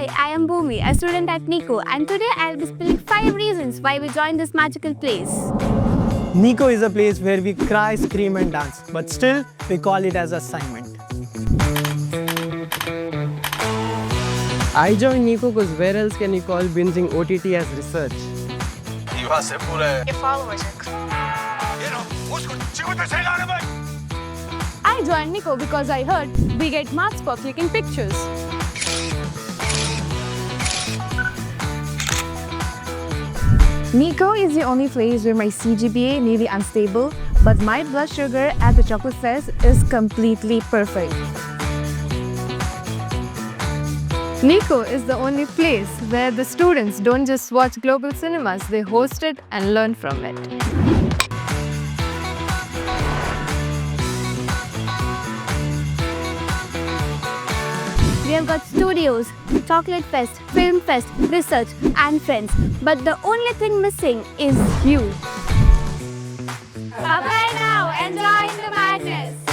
Hi, I am Bhumi, a student at NICO, and today I'll be spilling 5 reasons why we joined this magical place. NICO is a place where we cry, scream and dance, but still we call it as assignment. I joined NICO because where else can you call binging OTT as research? Your followers are I joined NICO because I heard we get marks for clicking pictures. NICO is the only place where my CGPA may be unstable, but my blood sugar at the chocolate fest is completely perfect. NICO is the only place where the students don't just watch global cinemas, they host it and learn from it. We have got studios, chocolate fest, film fest, research, and friends. But the only thing missing is you. Bye-bye now. Enjoy the madness.